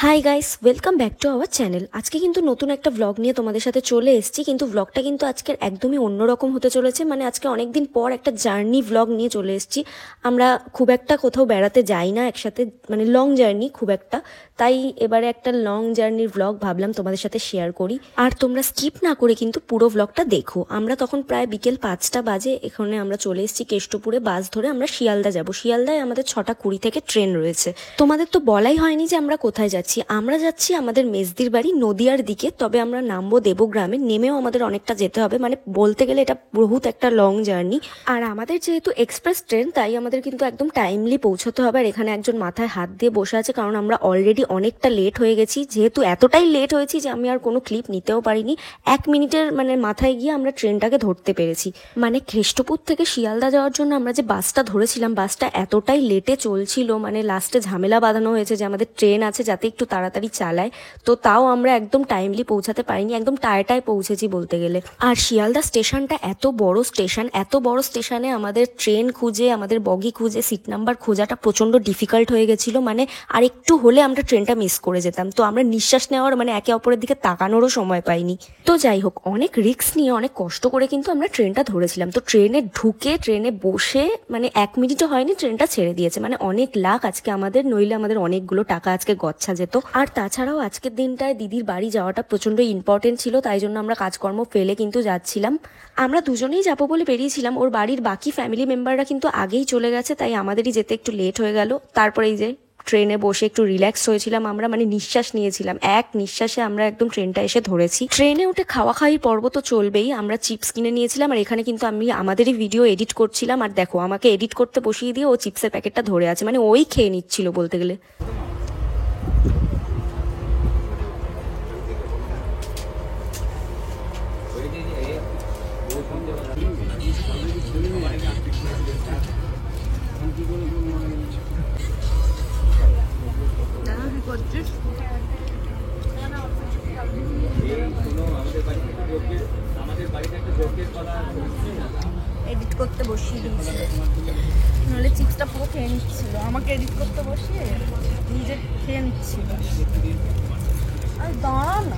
Hi guys, welcome back to our channel. আজকে কিন্তু নতুন একটা ব্লগ নিয়ে তোমাদের সাথে চলে এসেছি, কিন্তু ব্লগটা কিন্তু আজকের একদমই অন্যরকম হতে চলেছে। মানে আজকে অনেকদিন পর একটা জার্নি ব্লগ নিয়ে চলে এসেছি। আমরা খুব একটা কোথাও বেড়াতে যাই না একসাথে, মানে লং জার্নি খুব একটা, তাই এবারে একটা লং জার্নির ব্লগ ভাবলাম তোমাদের সাথে শেয়ার করি। আর তোমরা স্কিপ না করে কিন্তু পুরো ব্লগটা দেখো। আমরা তখন প্রায় বিকেল 5টা বাজে এখানে আমরা চলে এসেছি কেষ্টপুরে। বাস ধরে আমরা শিয়ালদা যাব। শিয়ালদায় আমাদের 6:20 থেকে ট্রেন রয়েছে। তোমাদের তো বলাই হয়নি যে আমরা কোথায় যাচ্ছি। আমরা যাচ্ছি আমাদের মেজদির বাড়ি নদিয়ার দিকে, তবে আমরা নামবো দেবগ্রামে। নেমেও আমাদের অনেকটা যেতে হবে, মানে বলতে গেলে এটা বহুত একটা লং জার্নি। আর আমাদের যেহেতু এক্সপ্রেস ট্রেন, তাই আমাদের কিন্তু একদম টাইমলি পৌঁছতে হবে। আর এখানে একজন মাথায় হাত দিয়ে বসে আছে, কারণ আমরা অলরেডি অনেকটা লেট হয়ে গেছি। যেহেতু এতটাই লেট হয়েছি যে আমি আর কোনো ক্লিপ নিতেও পারিনি। 1 মিনিটের মানে মাথায় গিয়ে আমরা ট্রেনটাকে ধরতে পেরেছি। মানে কেষ্টপুর থেকে শিয়ালদা যাওয়ার জন্য আমরা যে বাসটা ধরেছিলাম, বাসটা এতটাই লেটে চলছিল, মানে লাস্টে ঝামেলা বাঁধানো হয়েছে যে আমাদের ট্রেন আছে যাতে একটু তাড়াতাড়ি চালায়। তো তাও আমরা একদম টাইমলি পৌঁছাতে পারিনি, একদম টায়াটায় পৌঁছেছি বলতে গেলে। আর শিয়ালদা স্টেশনটা এত বড় স্টেশন, এত বড় স্টেশনে আমাদের ট্রেন খুঁজে, আমাদের বগি খুঁজে, সিট নাম্বার খোঁজাটা প্রচন্ড ডিফিকাল্ট হয়ে গেছিল। মানে আর একটু হলে আমরা ট্রেনটা মিস করে যেতাম। তো আমরা নিঃশ্বাস নেওয়ার, মানে একে অপরের দিকে তাকানোরও সময় পাইনি। তো যাই হোক, অনেক রিস্ক নিয়ে অনেক কষ্ট করে কিন্তু আমরা ট্রেনটা ধরেছিলাম। তো ট্রেনে ঢুকে ট্রেনে বসে মানে 1 মিনিটও হয়নি ট্রেনটা ছেড়ে দিয়েছে। মানে অনেক লাক আজকে আমাদের, নইলে আমাদের অনেকগুলো টাকা আজকে গচ্ছা যেত। আর তাছাড়াও আজকের দিনটায় দিদির বাড়ি যাওয়াটা প্রচন্ড ইম্পর্টেন্ট ছিল, তাই জন্য আমরা কাজকর্ম ফেলে কিন্তু যাচ্ছিলাম। আমরা দুজনেই যাবো বলে বেরিয়েছিলাম, ওর বাড়ির বাকি ফ্যামিলি মেম্বাররা কিন্তু আগেই চলে গেছে, তাই আমাদেরই যেতে একটু লেট হয়ে গেল। তারপরে এই যে ট্রেনে বসে একটু রিল্যাক্স হয়েছিলাম আমরা, মানে নিঃশ্বাস নিয়েছিলাম। এক নিঃশ্বাসে আমরা একদম ট্রেনটা এসে ধরেছি। ট্রেনে উঠে খাওয়া খাওয়াই পর্ব তো চলবেই। আমরা চিপস কিনে নিয়েছিলাম, আর এখানে কিন্তু আমি আমাদেরই ভিডিও এডিট করছিলাম। আর দেখো, আমাকে এডিট করতে বসিয়ে দিয়ে ও চিপসের প্যাকেটটা ধরে আছে, মানে ওই খেয়ে নিচ্ছিল বলতে গেলে। এডিট করতে বসিয়ে দিয়েছিল, নাহলে চিপসটা পুরো খেয়ে নিচ্ছিল। আমাকে এডিট করতে বসিয়ে নিজে খেয়ে নিচ্ছিল। আর দাঁড়া না,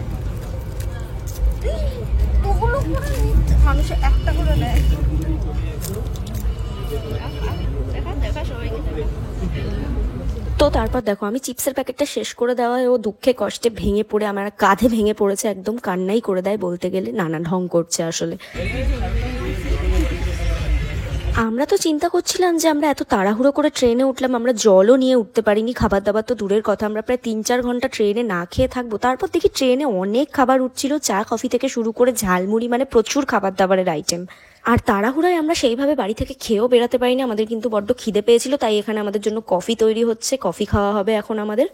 ওগুলো করে মানুষে একটা করে নেয়। দেখা সবাইকে। তো তারপর দেখো, আমি চিপসের প্যাকেটটা শেষ করে দেওয়ায় ও দুঃখে কষ্টে ভেঙে পড়ে আমার কাঁধে ভেঙে পড়েছে, একদম কান্নাই করে দেয় বলতে গেলে। নানা ঢং করছে আসলে। আমরা তো চিন্তা করছিলাম যে আমরা এত তাড়াহুড়ো করে ট্রেনে উঠলাম, আমরা জলও নিয়ে উঠতে পারিনি, খাবার দাবার তো দূরের কথা। আমরা প্রায় 3-4 ঘন্টা ট্রেনে না খেয়ে থাকবো। তারপর দেখি ট্রেনে অনেক খাবার উঠছিল, চা কফি থেকে শুরু করে ঝালমুড়ি, মানে প্রচুর খাবার দাবারের আইটেম। আর তাড়াহুড়ায় আমরা সেইভাবে বাড়ি থেকে খেয়েও বেরোতে পারিনি। আমাদের কিন্তু বড্ড খিদে পেয়েছিল, তাই এখানে আমাদের জন্য কফি তৈরি হচ্ছে। কফি খাওয়া হবে এখন আমাদের।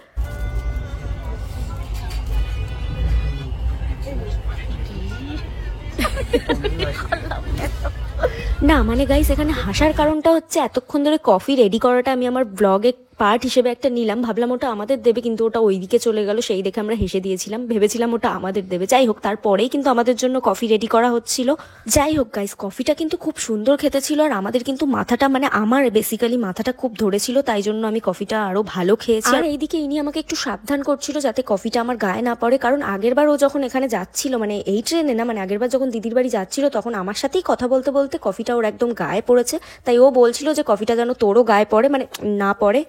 না মানে গাইস, এখানে হাসার কারণটা হচ্ছে এতক্ষণ ধরে কফি রেডি করাটা আমি আমার ব্লগে পার্ট হিসেবে একটা নিলাম। ভাবলাম ওটা আমাদের দেবে, কিন্তু ওটা ওইদিকে চলে গেল। সেই দেখে আমরা হেসে দিয়েছিলাম, ভেবেছিলাম ওটা আমাদের দেবে। যাই হোক, তারপরেই কিন্তু আমাদের জন্য কফি রেডি করা হচ্ছিল। যাই হোক গাইস, কফিটা কিন্তু খুব সুন্দর খেতে ছিল। আর আমাদের কিন্তু মাথাটা, মানে আমার বেসিক্যালি মাথাটা খুব ধরেছিল, তাই জন্য আমি কফিটা আরো ভালো খেয়েছি। আর এইদিকে ইনি আমাকে একটু সাবধান করছিল যাতে কফিটা আমার গায়ে না পড়ে, কারণ আগেরবার ও যখন এখানে যাচ্ছিল, মানে এই ট্রেনে না, মানে আগেরবার যখন দিদির বাড়ি যাচ্ছিল, তখন আমার সাথেই কথা বলতে বলতে কফিটা ওর একদম গায়ে পড়েছে। তাই ও বলছিল যে কফিটা যেন তোরও গায়ে পড়ে, মানে না পড়ে।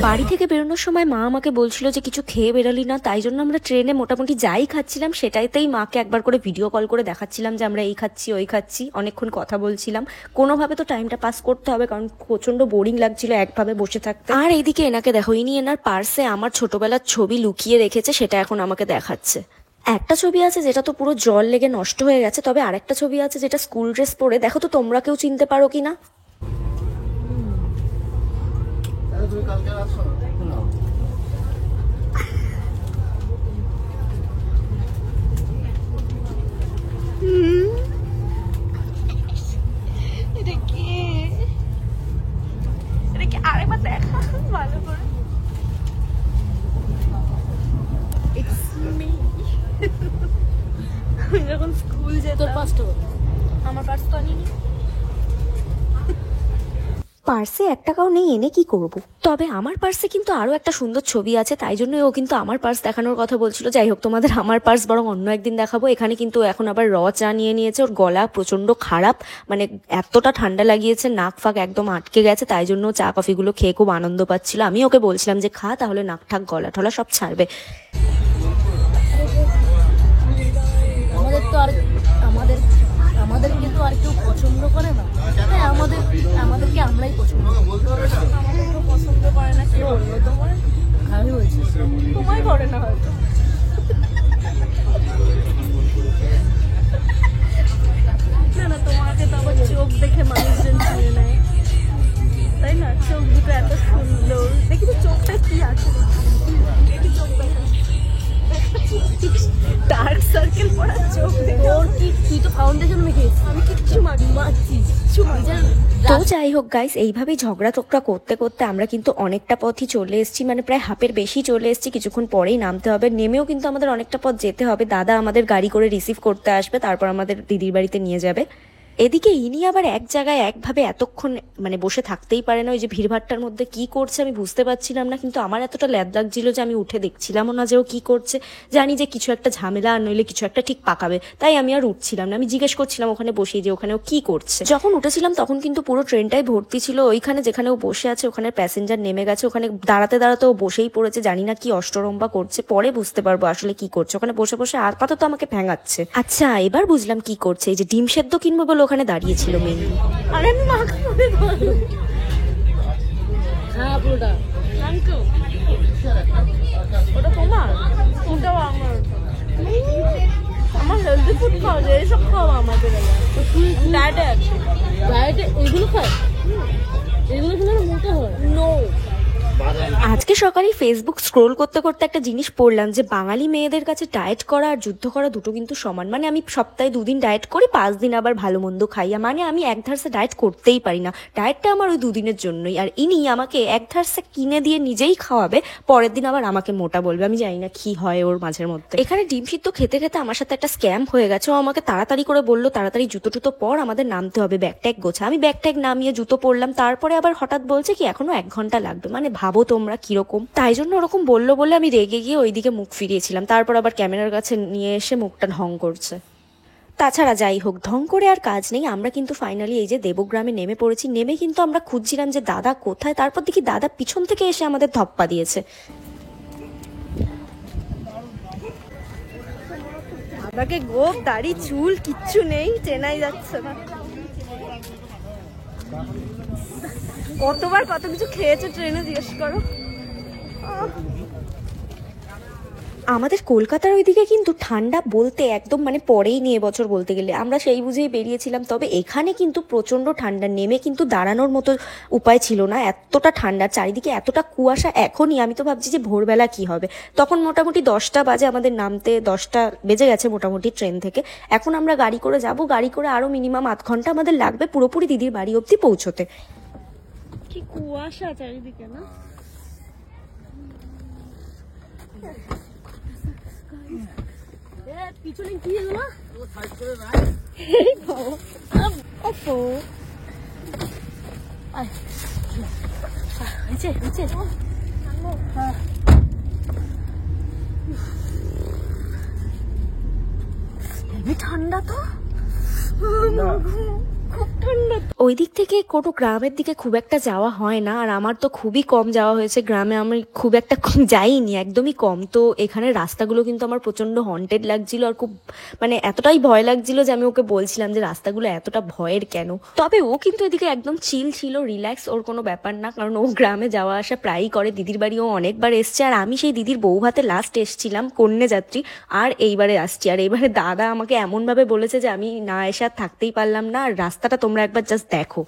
বাড়ি থেকে বেরোনোর সময় মা আমাকে বলছিল যে কিছু খেয়ে বেরোলি না, তাই জন্য আমরা ট্রেনে মোটামুটি যাই খাচ্ছিলাম সেটাইতেই মাকে একবার করে ভিডিও কল করে দেখাচ্ছিলাম যে আমরা এই খাচ্ছি ওই খাচ্ছি। অনেকক্ষণ কথা বলছিলাম, কোনোভাবে তো টাইমটা পাস করতে হবে, কারণ প্রচন্ড বোরিং লাগছিল একভাবে বসে থাকতে। আর এইদিকে এনাকে দেখো, ইনি এনার পার্সে আমার ছোটবেলার ছবি লুকিয়ে রেখেছে, সেটা এখন আমাকে দেখাচ্ছে। একটা ছবি আছে যেটা তো পুরো জল লেগে নষ্ট হয়ে গেছে, তবে আরেকটা ছবি আছে যেটা স্কুল ড্রেস পরে। দেখো তো তোমরা কেউ চিনতে পারো কিনা। তুমি কালকে আসছো না? এটা কি? এটা কি আরেকবার দেখা ভালো করে। It's me. স্কুল যেতাম। তোর পাঁচটা আমার পার্স তো আনিনি। পার্সে 1 টাকাও নেই, এনে কি করব। তবে আমার পার্সে কিন্তু আরো একটা সুন্দর ছবি আছে, তাই জন্য ও কিন্তু আমার পার্স দেখানোর কথা বলছিল। যাই হোক, তোমাদের আমার পার্স বরং অন্য একদিন দেখাবো। এখানে কিন্তু এখন আবার চা নিয়ে নিয়েছে। ওর গলা প্রচন্ড খারাপ, মানে এতটা ঠান্ডা লাগিয়েছে, নাক ফাক একদম আটকে গেছে, তাই জন্য চা কফিগুলো খেয়ে খুব আনন্দ পাচ্ছিল। আমি ওকে বলছিলাম যে খা, তাহলে নাক ঠাক গলা ঠলা সব ছাড়বে। আমাদের তো আর আমাদেরকে তো আর কেউ পছন্দ করে না। হ্যাঁ, আমাদেরকে আমরাই পছন্দ করি। আমাকে কেউ পছন্দ করে না, কেউ বললো তোমার? আমি বলছি তোমায় করে না হয়তো। না না, তোমাকে তো আবার চোখ দেখে মানুষজন চিনে নেয়, তাই না? চোখ দুটো এত সুন্দর, দেখি তো চোখটা কি আছে, দেখি চোখটা ডার্ক সার্কেল পড়া চোখ দেখে। তোর কি, তুই তো ফাউন্ডেশন মেখেছিস, আমি কিচ্ছু মাখছিস তো যাই হোক গাইস, এইভাবেই ঝগড়া টকরা করতে করতে আমরা কিন্তু অনেকটা পথই চলে এসেছি, মানে প্রায় হাফের বেশি চলে এসেছি। কিছুক্ষণ পরেই নামতে হবে, নেমেও কিন্তু আমাদের অনেকটা পথ যেতে হবে। দাদা আমাদের গাড়ি করে রিসিভ করতে আসবে, তারপর আমাদের দিদির বাড়িতে নিয়ে যাবে। এদিকে ইনি আবার এক জায়গায় একভাবে এতক্ষণ মানে বসে থাকতেই পারে না। ওই যে ভিড়ভাট্টার মধ্যে কি করছে আমি বুঝতে পারছিলাম না, কিন্তু আমার এতটা ল্যাদ লাগছিল যে আমি উঠে দেখছিলামও না যে ও কি করছে। জানি যে কিছু একটা ঝামেলা আর নইলে কিছু একটা ঠিক পাকাবে, তাই আমি আর উঠছিলাম না। আমি জিজ্ঞেস করছিলাম ওখানে বসে যে ওখানে ও কি করছে। যখন উঠেছিলাম তখন কিন্তু পুরো ট্রেনটাই ভর্তি ছিল। ওইখানে যেখানে ও বসে আছে ওখানে প্যাসেঞ্জার নেমে গেছে, ওখানে দাঁড়াতে দাঁড়াতে ও বসেই পড়েছে। জানি না কি অষ্টরম্বা করছে, পরে বুঝতে পারবো আসলে কি করছে। ওখানে বসে বসে আর পাতা তো আমাকে ভেঙাচ্ছে। আচ্ছা, এবার বুঝলাম কি করছে। এই যে ডিম সেদ্ধ কিনবো বলে ওখানে দাঁড়িয়েছিল মেনলি। আরে আমি মাখাবে বলো। হ্যাঁ পুরোটা। ওটা তোমার, ওটাও আমার। আমার হেলদি ফুড খাওয়া যায়, এসব খাওয়া আমাদের ডায়েটে আছে। ডায়েটে এগুলো খায়, এগুলো খেলে না মোটা হয়। নো, আজকে সকালে ফেসবুক স্ক্রোল করতে করতে একটা জিনিস পড়লাম যে বাঙালি মেয়েদের কাছে ডায়েট করা আর যুদ্ধ করা দুটো কিন্তু সমান। মানে আমি সপ্তাহে 2 দিন ডায়েট করি, 5 দিন আবার ভালো মন্দ খাইয়া, মানে আমি এক ধারসে ডায়েট করতেই পারি না। ডায়েটটা আমার ওই 2 দিনের জন্যই। আর ইনি আমাকে এক ধারসে কিনে দিয়ে নিজেই খাওয়াবে, পরের দিন আবার আমাকে মোটা বলবে। আমি জানি না কি হয় ওর মাঝের মধ্যে। এখানে ডিম সিদ্ধ খেতে খেতে আমার সাথে একটা স্ক্যাম হয়ে গেছে। ও আমাকে তাড়াতাড়ি করে বললো তাড়াতাড়ি জুতো টুতো পর, আমাদের নামতে হবে, ব্যাগ ট্যাগ গোছা। আমি ব্যাগ ট্যাগ নামিয়ে জুতো পরলাম, তারপরে আবার হঠাৎ বলছে কি এখনো 1 ঘন্টা লাগবে। মানে ভাবো তোমরা কিরকম। তাই জন্য ওরকম বললো বলে আমি রেগে গিয়ে ওইদিকে মুখ ফিরিয়েছিলাম। তারপর আবার ক্যামেরার কাছে নিয়ে এসে মুখটা ঢং করছে। তাছাড়া যাই হোক, ঢং করে আর কাজ নেই। আমরা কিন্তু ফাইনালি এই যে দেবগ্রামে নেমে পড়েছি। নেমে কিন্তু আমরা খুঁজছিলাম যে দাদা কোথায়, তারপর দেখি দাদা পিছন থেকে এসে আমাদের ধপ্পা দিয়েছে। দাদাকে গোপ দাড়ি চুল কিচ্ছু নেই, চেনাই যাচ্ছে না। কতবার কত কিছু খেয়েছে ট্রেনে, জিজ্ঞেস করো। আমাদের কলকাতার ওইদিকে কিন্তু ঠান্ডা বলতে একদম মানে পরেই নিয়ে বছর বলতে গেলে আমরা সেই বুঝেই বেরিয়েছিলাম। তবে এখানে কিন্তু প্রচণ্ড ঠান্ডা, নেমে কিন্তু দাঁড়ানোর মতো উপায় ছিল না, এতটা ঠান্ডা, চারিদিকে এতটা কুয়াশা। এখনই আমি তো ভাবছি যে ভোরবেলা কি হবে। তখন মোটামুটি 10টা বাজে, আমাদের নামতে 10টা বেজে গেছে মোটামুটি ট্রেন থেকে। এখন আমরা গাড়ি করে যাব, গাড়ি করে আরও মিনিমাম 8 ঘন্টা আমাদের লাগবে পুরোপুরি দিদির বাড়ি অবধি পৌঁছতে। কি কুয়াশা চারিদিকে না। পিছনে কি হলো না? ঠান্ডা তো, খুব ঠান্ডা। ওই দিক থেকে কোনো গ্রামের দিকে খুব একটা যাওয়া হয় না, আর আমার তো খুবই কম যাওয়া হয়েছে গ্রামে। আমি খুব একটা যাইনি, একদমই কম। তো এখানে রাস্তাগুলো কিন্তু আমার প্রচণ্ড হন্টেড লাগছিল, আর খুব মানে এতটাই ভয় লাগছিল যে আমি ওকে বলছিলাম যে রাস্তাগুলো এতটা ভয়ের কেন। তবে ও কিন্তু এদিকে একদম চিল ছিল, রিল্যাক্স, ওর কোনো ব্যাপার না, কারণ ও গ্রামে যাওয়া আসা প্রায়ই করে। দিদির বাড়ি ও অনেকবার এসছে, আর আমি সেই দিদির বউ ভাতে লাস্ট এসছিলাম কন্যা যাত্রী, আর এইবারে আসছি। আর এইবারে দাদা আমাকে এমনভাবে বলেছে যে আমি না এসে আর থাকতেই পারলাম না। আর রাস্তাটা তোমরা একবার জাস্ট দেখো।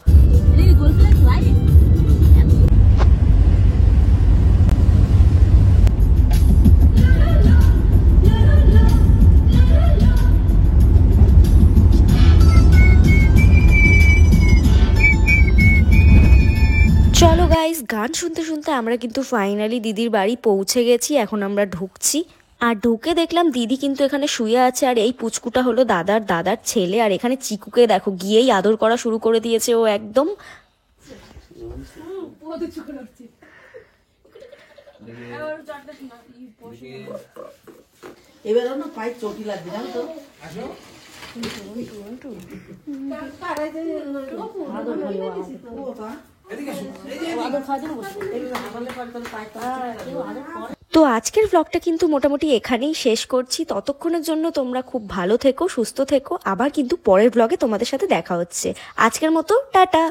চলো গাইস, গান শুনতে শুনতে আমরা কিন্তু ফাইনালি দিদির বাড়ি পৌঁছে গেছি। এখন আমরা ঢুকছি। আর ঢুকে দেখলাম দিদি কিন্তু এখানে শুয়ে আছে, আর এই পুচকুটা হলো দাদার ছেলে। আর এখানে চিকুকে দেখো গিয়েই আদর করা শুরু করে দিয়েছে ও একদম। এবার না পায়ে চটি লাগছে জানো তো। তো আজকের ব্লগটা কিন্তু মোটামুটি এখানেই শেষ করছি। ততক্ষণের জন্য তোমরা খুব ভালো থেকো, সুস্থ থেকো। আবার কিন্তু পরের ব্লগে তোমাদের সাথে দেখা হচ্ছে। আজকের মতো টাটা।